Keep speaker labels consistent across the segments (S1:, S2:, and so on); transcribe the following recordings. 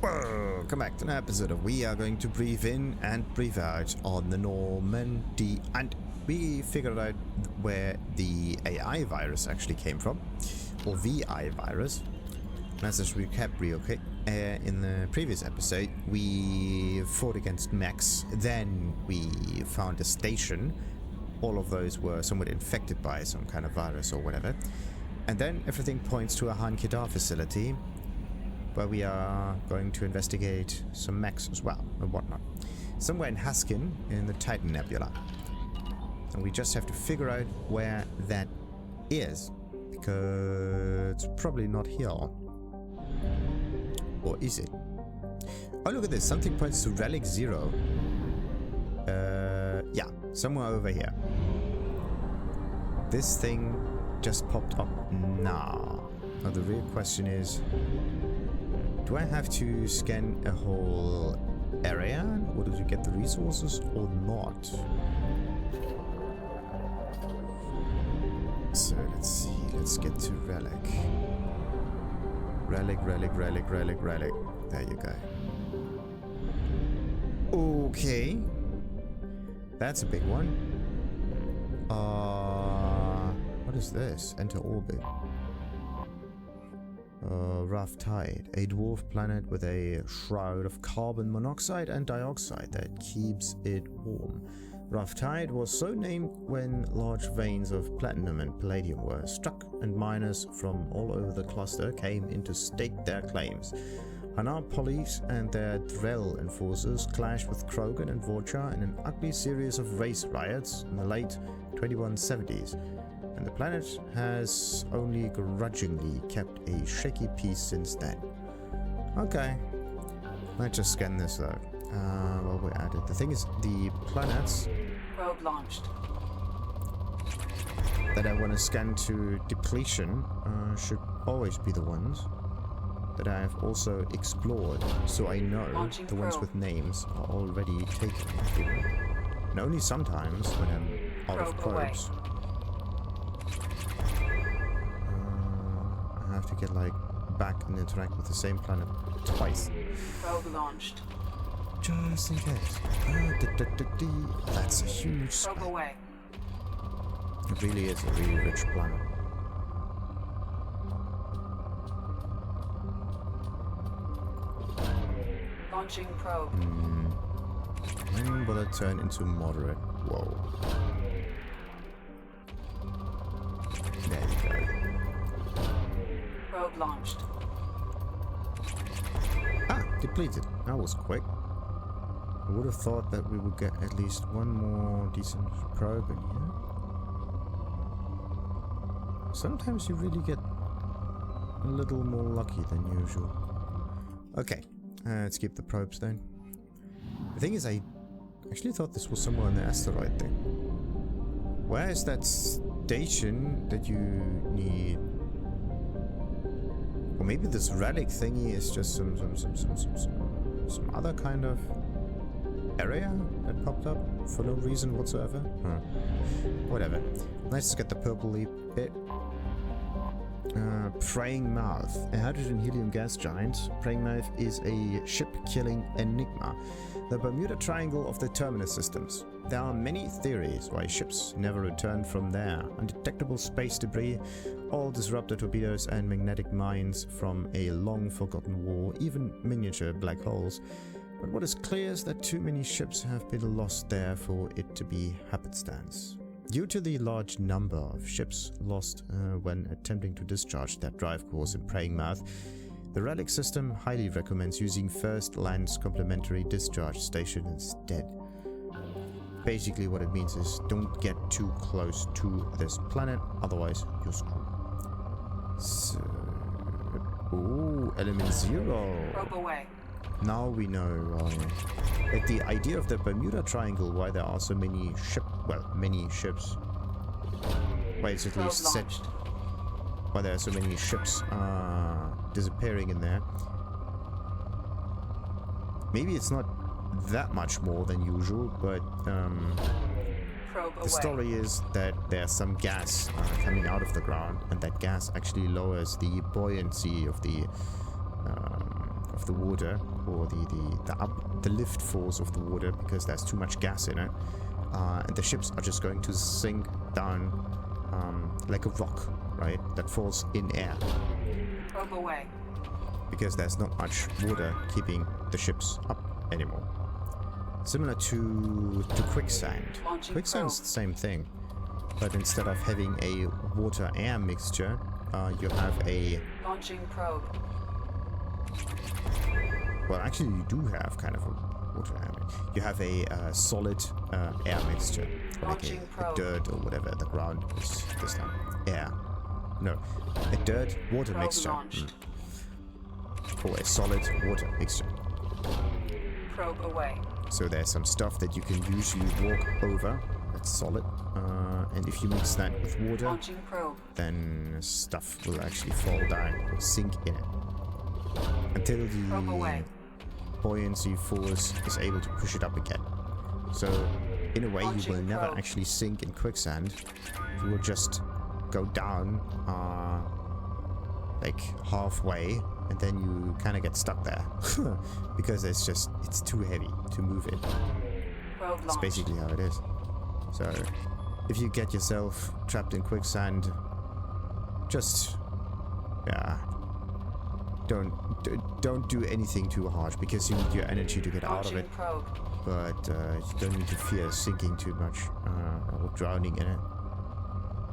S1: Welcome back to an episode of We Are Going to Breathe In and Breathe Out on the Normandy, and we figured out where the AI virus actually came from, or VI virus. Let's just recap real quick. In the previous episode, we fought against mechs, then we found a station. All of those were somewhat infected by some kind of virus or whatever. And then everything points to a Han-Kedar facility, where we are going to investigate some mechs as well, and whatnot. Somewhere in Haskin, in the Titan Nebula. And we just have to figure out where that is, because it's probably not here. Or is it? Oh, look at this. Something points to Relic 0. Yeah, somewhere over here. This thing just popped up now. Now the real question is, do I have to scan a whole area in order to get the resources or not? So let's see, let's get to Relic. Relic. There you go. Okay. That's a big one. What is this? Enter orbit. Rough Tide, a dwarf planet with a shroud of carbon monoxide and dioxide that keeps it warm. Rough Tide was so named when large veins of platinum and palladium were struck, and miners from all over the cluster came in to stake their claims. Hanar police and their Drell enforcers clashed with Krogan and Vorcha in an ugly series of race riots in the late 2170s. And the planet has only grudgingly kept a shaky peace since then. Okay. Let's just scan this though. While we're at it. The thing is, the planets
S2: probe launched
S1: that I want to scan to depletion should always be the ones that I have also explored, so I know
S2: launching
S1: the ones
S2: probe.
S1: with names are already taken. And only sometimes when I'm out of probes. I have to get like back and interact with the same planet twice.
S2: Probe launched.
S1: Just in case. That's a huge
S2: Probe
S1: spike.
S2: away.
S1: It really is a really rich planet.
S2: Launching probe.
S1: When will it turn into moderate? Whoa. There you go.
S2: Probe launched.
S1: Ah, depleted. That was quick. I would have thought that we would get at least one more decent probe in here. Sometimes you really get a little more lucky than usual. Okay, let's keep the probes then. The thing is, I actually thought this was somewhere on the asteroid thing. Where is that station that you need? Or maybe this relic thingy is just some other kind of area that popped up for no reason whatsoever. Whatever. Let's just get the purpley bit. Praying Mouth. A hydrogen helium gas giant, Praying Mouth is a ship-killing enigma. The Bermuda Triangle of the Terminus systems. There are many theories why ships never returned from there. Undetectable space debris, all disruptor torpedoes and magnetic mines from a long-forgotten war, even miniature black holes. But what is clear is that too many ships have been lost there for it to be happenstance. Due to the large number of ships lost when attempting to discharge their drive course in Praying Mouth, the Relic system highly recommends using First Land's complementary discharge station instead. Basically what it means is don't get too close to this planet, otherwise you're screwed. So... Ooh, element 0!
S2: Probe away.
S1: Now we know that the idea of the Bermuda Triangle, why there are so many many ships, why it's at least set, why there are so many ships disappearing in there. Maybe it's not that much more than usual, but the story is that there's some gas coming out of the ground, and that gas actually lowers the buoyancy of the of the water, or the lift force of the water, because there's too much gas in it, and the ships are just going to sink down like a rock, right? That falls in air.
S2: Probe away.
S1: Because there's not much water keeping the ships up anymore. Similar to quicksand.
S2: Launching
S1: Quicksand's
S2: probe.
S1: the same thing, but instead of having a water-air mixture, you have a...
S2: Launching probe.
S1: Well, actually, you do have kind of a water-air. You have a solid air mixture, like
S2: Launching
S1: a
S2: probe.
S1: dirt or whatever the ground is this time. Air. No, a dirt-water
S2: Probe
S1: mixture.
S2: launched.
S1: Or a solid water mixture.
S2: Probe away.
S1: So there's some stuff that you can usually walk over, that's solid, and if you mix that with water,
S2: Launching probe.
S1: then stuff will actually fall down or sink in it. Until
S2: Probe
S1: the
S2: away.
S1: buoyancy force is able to push it up again. So, in a way, you will
S2: Launching
S1: never
S2: probe.
S1: actually sink in quicksand. You will just go down, like halfway, and then you kind of get stuck there. Because it's too heavy to move it.
S2: Probe
S1: That's
S2: launched.
S1: basically how it is. So, if you get yourself trapped in quicksand, just, yeah, don't do anything too harsh, because you need your energy to get out of
S2: Launching
S1: it.
S2: probe.
S1: But you don't need to fear sinking too much or drowning in it.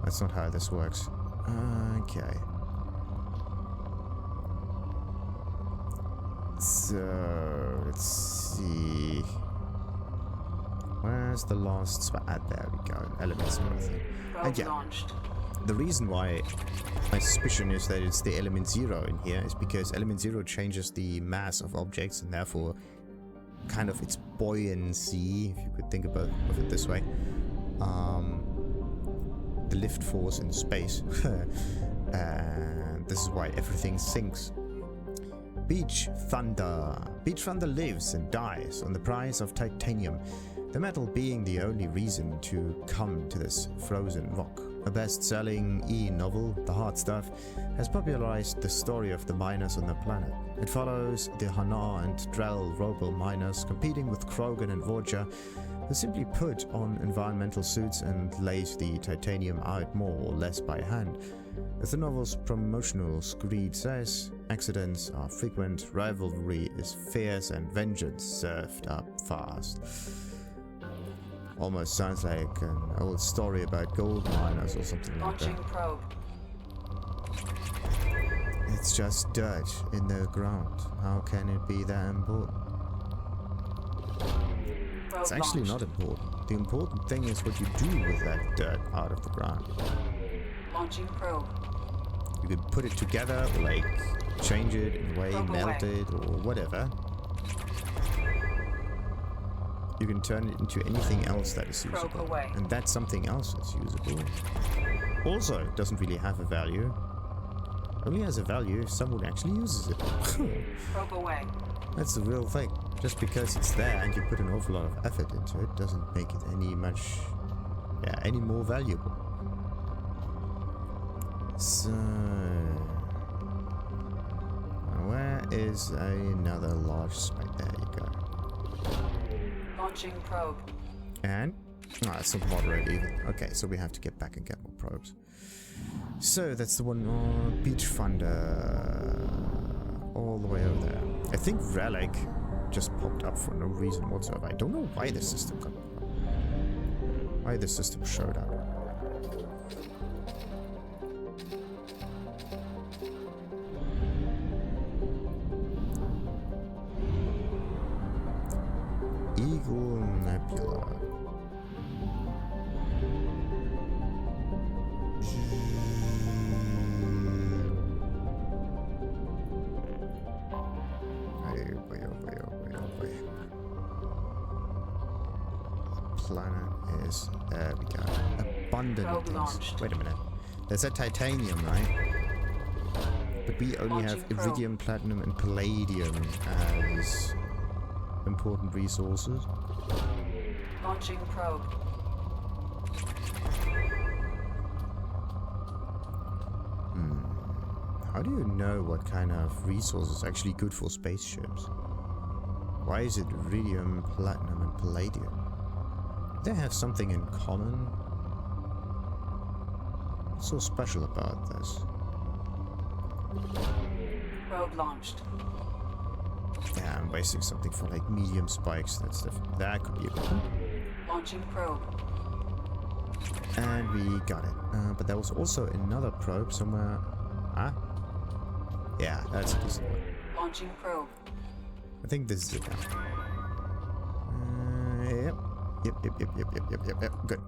S1: That's not how this works. Okay. So, let's see. Where's the last spot? There we go. Elements and everything.
S2: Probe
S1: And yeah,
S2: launched.
S1: the reason why my suspicion is that it's the element 0 in here is because element 0 changes the mass of objects, and therefore kind of its buoyancy, if you could think of it this way. The lift force in space. And this is why everything sinks. Beach Thunder. Beach Thunder lives and dies on the price of titanium, the metal being the only reason to come to this frozen rock. A best-selling e-novel, The Hard Stuff, has popularized the story of the miners on the planet. It follows the Hanar and Drell robo miners competing with Krogan and Vorja, who simply put on environmental suits and lays the titanium out more or less by hand. As the novel's promotional screed says, accidents are frequent, rivalry is fierce, and vengeance served up fast. Almost sounds like an old story about gold miners or something like
S2: Launching
S1: that.
S2: probe.
S1: It's just dirt in the ground. How can it be that important?
S2: Probe
S1: It's actually
S2: launched.
S1: not important. The important thing is what you do with that dirt out of the ground.
S2: Launching probe.
S1: You could put it together, or like change it in a way,
S2: Probe
S1: melt
S2: away.
S1: it, or whatever. You can turn it into anything else that is
S2: Probe
S1: usable.
S2: away.
S1: And that something else is usable. Also, it doesn't really have a value. Only has a value if someone actually uses it.
S2: Probe away.
S1: That's the real thing. Just because it's there and you put an awful lot of effort into it doesn't make it any more valuable. So, where is another large spike? There you go.
S2: Launching probe.
S1: And it's not moderate even. Okay, so we have to get back and get more probes. So that's the one on Beach Thunder, all the way over there. I think Relic just popped up for no reason whatsoever. I don't know why the system got why the system showed up. Eagle Nebula. Planet is, there we go, abundant
S2: Probe
S1: things.
S2: launched.
S1: Wait a minute, there's a titanium, right? But we only have
S2: Launching probe.
S1: iridium, platinum, and palladium as important resources.
S2: Launching probe.
S1: How do you know what kind of resource is actually good for spaceships? Why is it iridium, platinum, and palladium? Do they have something in common? What's so special about this?
S2: Probe launched.
S1: Yeah, I'm wasting something for like medium spikes. That could be a good one.
S2: Launching probe.
S1: And we got it. But there was also another probe somewhere. Huh? Yeah, that's a decent one.
S2: Launching probe.
S1: I think this is it now. Yep. Yep. Good.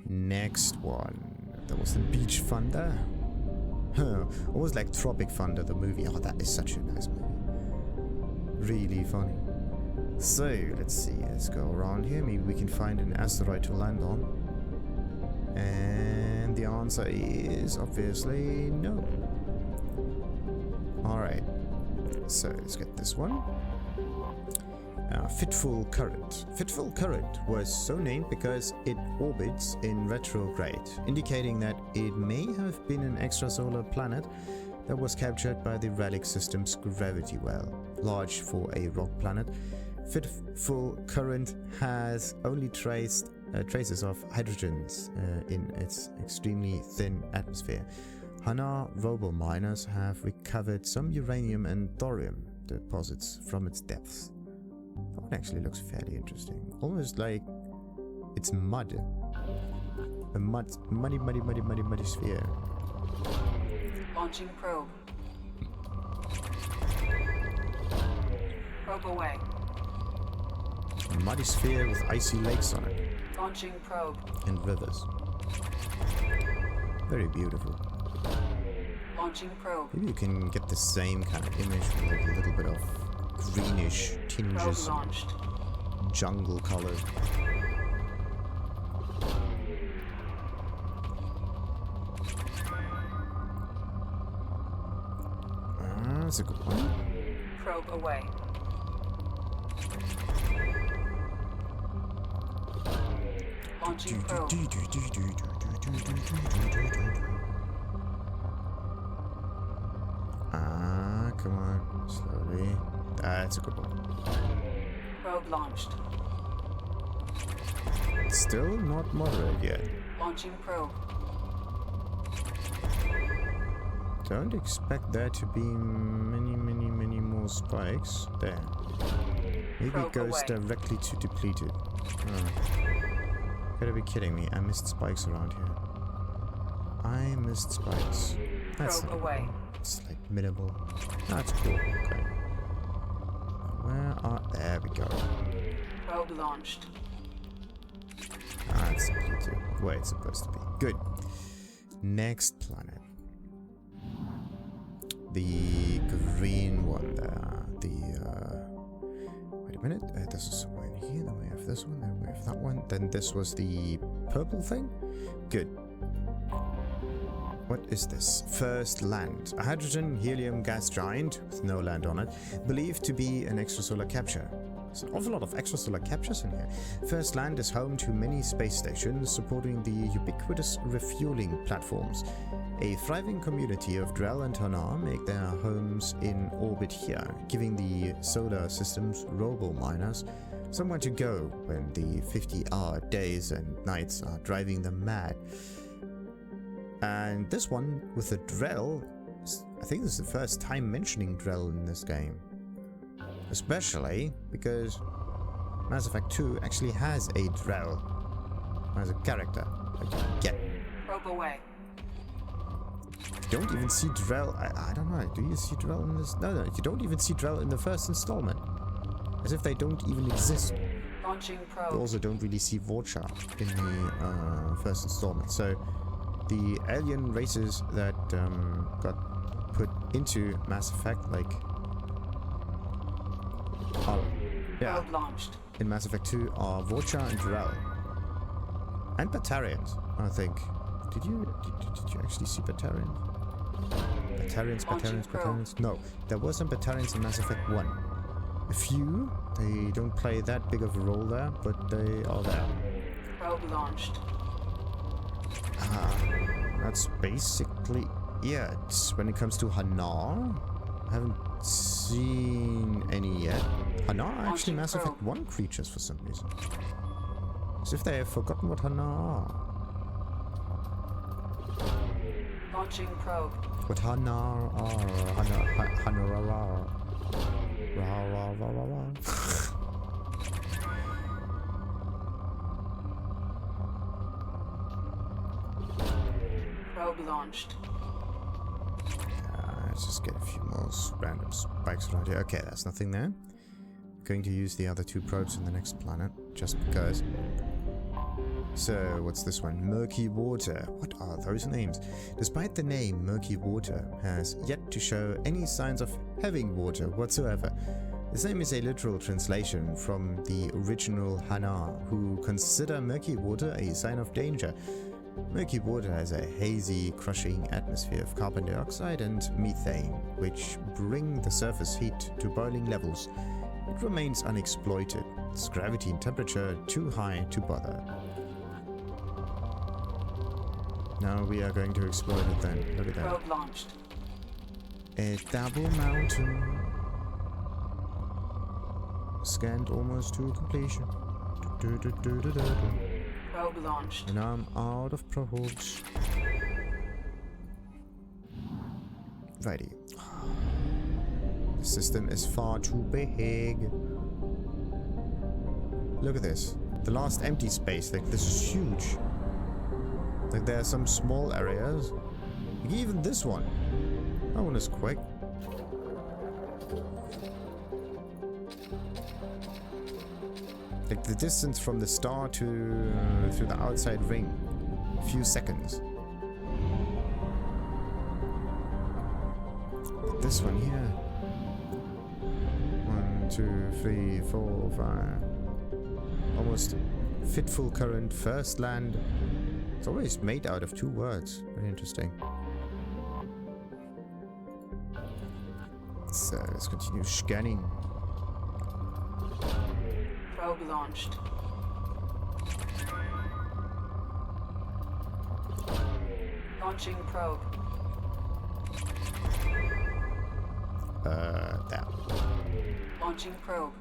S1: Next one. That was the Beach Thunder. Almost like Tropic Thunder, the movie. Oh, that is such a nice movie. Really funny. So, let's see. Let's go around here. Maybe we can find an asteroid to land on. And the answer is obviously no. Alright. So, let's get this one. Fitful Current. Fitful Current was so named because it orbits in retrograde, indicating that it may have been an extrasolar planet that was captured by the Relic system's gravity well, large for a rock planet. Fitful Current has only traces of hydrogens in its extremely thin atmosphere. Hanar robo miners have recovered some uranium and thorium deposits from its depths. That one actually looks fairly interesting. Almost like it's mud. A muddy sphere.
S2: Launching probe. Probe away.
S1: A muddy sphere with icy lakes on it.
S2: Launching probe.
S1: And rivers. Very beautiful.
S2: Launching probe.
S1: Maybe you can get the same kind of image with like a little bit of greenish tinges,
S2: Probe launched.
S1: jungle color. That's a good one.
S2: Probe away. Launching probe.
S1: Come on, slowly. That's a good one.
S2: Probe launched.
S1: Still not moderate yet.
S2: Launching probe.
S1: Don't expect there to be many more spikes. There. Maybe it goes
S2: away.
S1: directly to depleted. Gotta be kidding me. I missed spikes around here. I missed spikes. That's
S2: Probe
S1: not
S2: away.
S1: It's like minimal. That's cool. Okay. Where are... There we go.
S2: Probe launched.
S1: It's depleted. Where it's supposed to be. Good. Next planet. The green one there. Wait a minute. This is somewhere in here. Then we have this one. Then we have that one. Then this was the purple thing. Good. What is this? First Land. A hydrogen helium gas giant with no land on it, believed to be an extrasolar capture. There's an awful lot of extrasolar captures in here. First Land is home to many space stations supporting the ubiquitous refueling platforms. A thriving community of Drell and Hanar make their homes in orbit here, giving the solar system's robo-miners somewhere to go when the 50-hour days and nights are driving them mad. And this one with the Drell, I think this is the first time mentioning Drell in this game. Especially because Mass Effect 2 actually has a Drell as a character that you can get.
S2: Probe away.
S1: You don't even see Drell. I don't know. Do you see Drell in this? No, you don't even see Drell in the first installment. As if they don't even exist.
S2: Launching probe.
S1: You also don't really see Vorcha in the first installment. So the alien races that got put into Mass Effect, like,
S2: Probe launched.
S1: in Mass Effect 2 are Vorcha and Drell. And Batarians, I think. Did you actually see Batarians? Batarians? No, there were some Batarians in Mass Effect 1. A few. They don't play that big of a role there, but they are there.
S2: Probe launched.
S1: That's basically yet. When it comes to Hanar, I haven't seen any yet. Hanar are actually Mass Effect 1 creatures for some reason. As if they have forgotten what Hanar are.
S2: Launching probe.
S1: What Hanar are. Hanar.
S2: Probe launched.
S1: Let's just get a few more random spikes around here. Okay, that's nothing there. Going to use the other 2 probes in the next planet, just because. So, what's this one? Murky Water. What are those names? Despite the name, Murky Water has yet to show any signs of having water whatsoever. This name is a literal translation from the original Hanar, who consider murky water a sign of danger. Murky water has a hazy, crushing atmosphere of carbon dioxide and methane, which bring the surface heat to boiling levels. It remains unexploited. Its gravity and temperature too high to bother. Now we are going to exploit it then. Look at that.
S2: Probe launched.
S1: A double mountain. Scanned almost to completion.
S2: Probe launched.
S1: And I'm out of probes. Righty. The system is far too big. Look at this. The last empty space. Like, this is huge. Like, there are some small areas. Like, even this one. That one is quick. Like, the distance from the star to the outside ring. A few seconds. But this one here. 1, 2, 3, 4, 5. Almost fitful current, first land. It's always made out of 2 words. Very interesting. So let's continue scanning.
S2: Probe launched. Launching probe.
S1: That.
S2: Launching probe.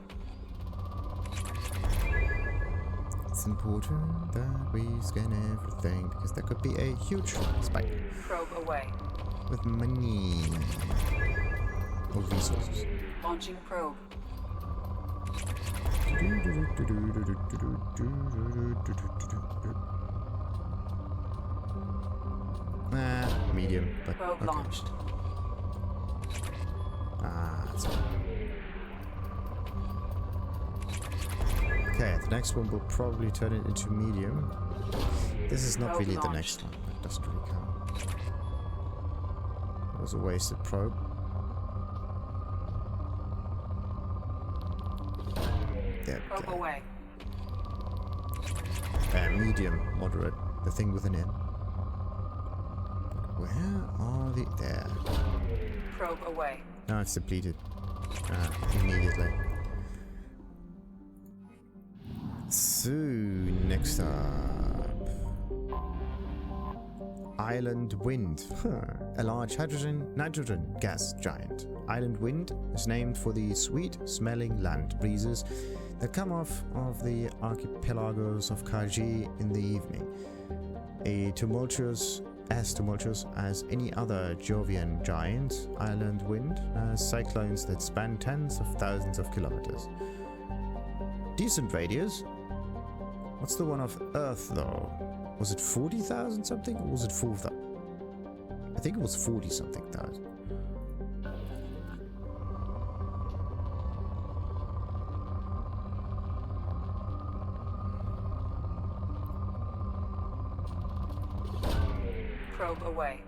S1: It's important that we scan everything because there could be a huge spike
S2: Probe away.
S1: with money or resources.
S2: Launching probe.
S1: Medium, but
S2: Probe
S1: okay.
S2: launched.
S1: That's fine. Okay, the next one will probably turn it into medium. This is not
S2: Probe
S1: really the
S2: launched.
S1: next one. That doesn't really count. It was a wasted probe. There we
S2: Probe
S1: go.
S2: away.
S1: Medium, moderate. The thing with an M. Where are the... There.
S2: Probe away.
S1: Now it's depleted. Immediately. So, next up. Island Wind. A large nitrogen gas giant. Island Wind is named for the sweet-smelling land breezes that come off of the archipelagos of Kaji in the evening. As tumultuous as any other Jovian giant, Island Wind has cyclones that span tens of thousands of kilometers. Decent radius. What's the one of Earth though? Was it 40,000 something or was it 4,000? I think it was 40 something thousand.
S2: Probe away.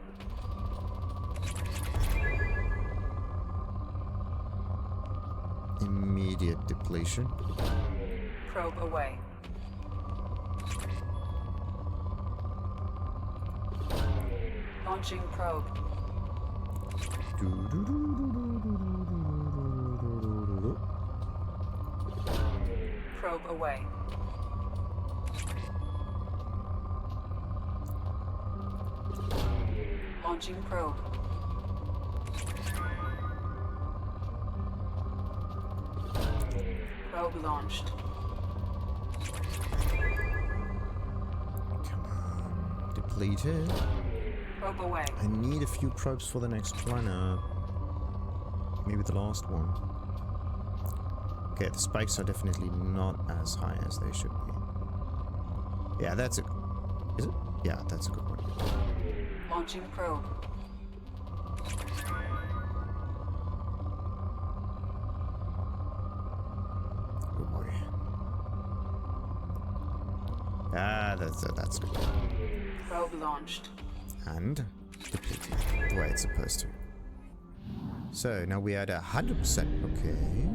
S1: Immediate depletion.
S2: Probe away. Launching probe. Probe away. Launching probe. Probe launched.
S1: Come on. Depleted.
S2: Probe away.
S1: I need a few probes for the next planet. Maybe the last one. Okay, the spikes are definitely not as high as they should be. Yeah, that's a... Is it? Yeah, that's a good one.
S2: Launching probe.
S1: Oh boy. Ah, that's good.
S2: Probe launched.
S1: And depleted the way it's supposed to. So now we're at 100%. Okay.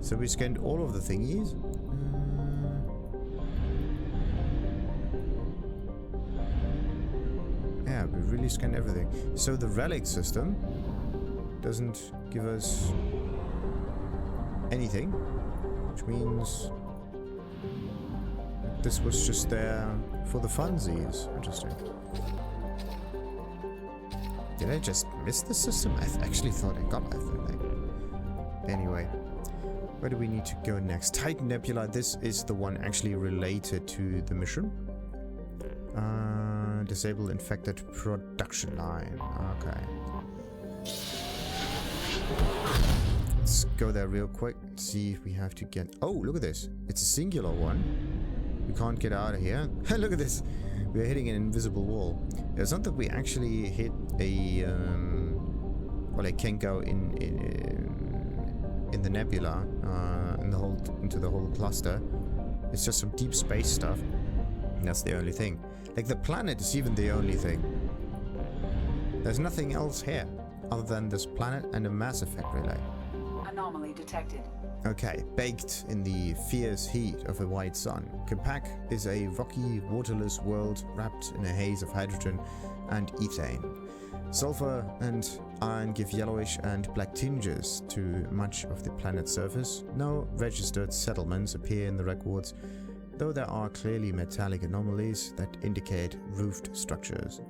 S1: So we scanned all of the thingies. Yeah, we really scanned everything. So the Relic system doesn't give us anything, which means this was just there for the funsies. Interesting. Did I just miss the system? I actually thought I got everything. Anyway, where do we need to go next? Titan Nebula. This is the one actually related to the mission. Disable infected production line. Okay. Let's go there real quick. See if we have to get... Oh, look at this. It's a singular one. We can't get out of here. Look at this. We're hitting an invisible wall. It's not that we actually hit a... well, I can't go in the nebula, into the whole cluster. It's just some deep space stuff. And that's the only thing. Like, the planet is even the only thing. There's nothing else here other than this planet and a Mass Effect relay.
S2: Anomaly detected.
S1: Okay, baked in the fierce heat of a white sun, Capac is a rocky, waterless world wrapped in a haze of hydrogen and ethane. Sulfur and iron give yellowish and black tinges to much of the planet's surface. No registered settlements appear in the records, though there are clearly metallic anomalies that indicate roofed structures.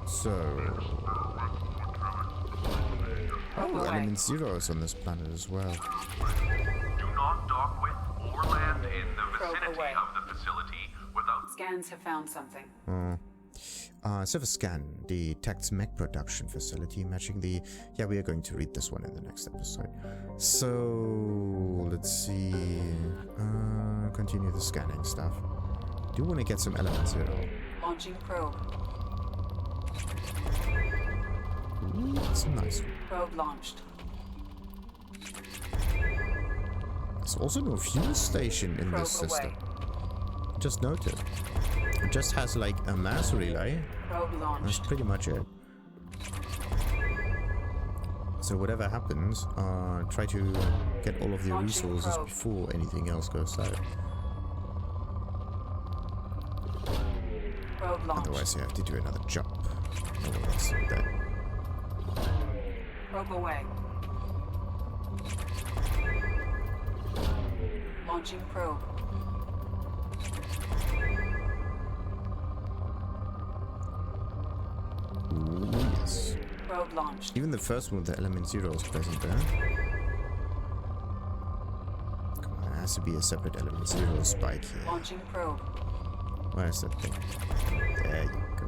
S1: So... Oh, element 0 is on this planet as well.
S3: Do not dock with or land in the
S2: Probe
S3: vicinity
S2: away.
S3: of the facility without...
S2: Scans have found something.
S1: Surface scan detects mech production facility matching the... Yeah, we are going to read this one in the next episode. So, let's see... continue the scanning stuff. Do want to get some element 0.
S2: Launching probe.
S1: Ooh, that's a nice one.
S2: Probe launched.
S1: There's also no fuel station in
S2: Probe
S1: this system.
S2: away.
S1: Just noted. It just has like a mass relay.
S2: Probe
S1: That's
S2: launched.
S1: pretty much it. So whatever happens, try to get all of the
S2: Launching
S1: resources
S2: probe.
S1: before anything else goes out.
S2: Probe launched.
S1: Otherwise you have to do another jump. No one wants to do that.
S2: Probe away. Launching probe.
S1: Ooh, yes.
S2: Probe launched.
S1: Even the first one with the element 0 is present there. Come on, there has to be a separate element 0 spike here.
S2: Launching probe.
S1: Where's that thing? There you go.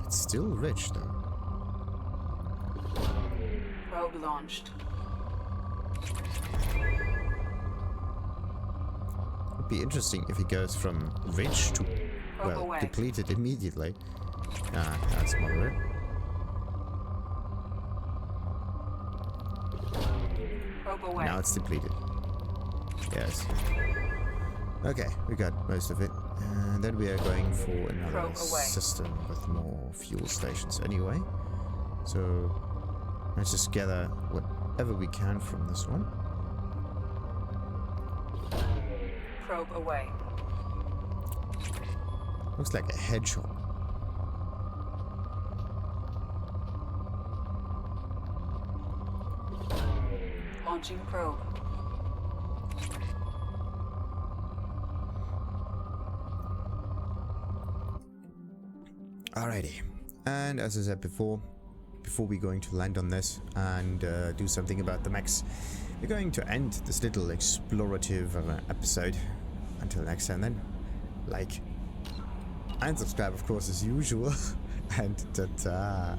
S1: It's still rich though.
S2: Probe launched.
S1: Would be interesting if it goes from rich to,
S2: Probe
S1: well,
S2: away.
S1: depleted immediately. Ah, that's moderate.
S2: Probe away.
S1: Now it's depleted. Yes. Okay, we got most of it. And then we are going for another
S2: Probe away.
S1: system with more fuel stations anyway. So let's just gather whatever we can from this one.
S2: Probe away.
S1: Looks like a hedgehog.
S2: Launching probe.
S1: Alrighty, and as I said before we're going to land on this and do something about the mechs, we're going to end this little explorative episode. Until next time then, like and subscribe of course as usual, and ta-ta.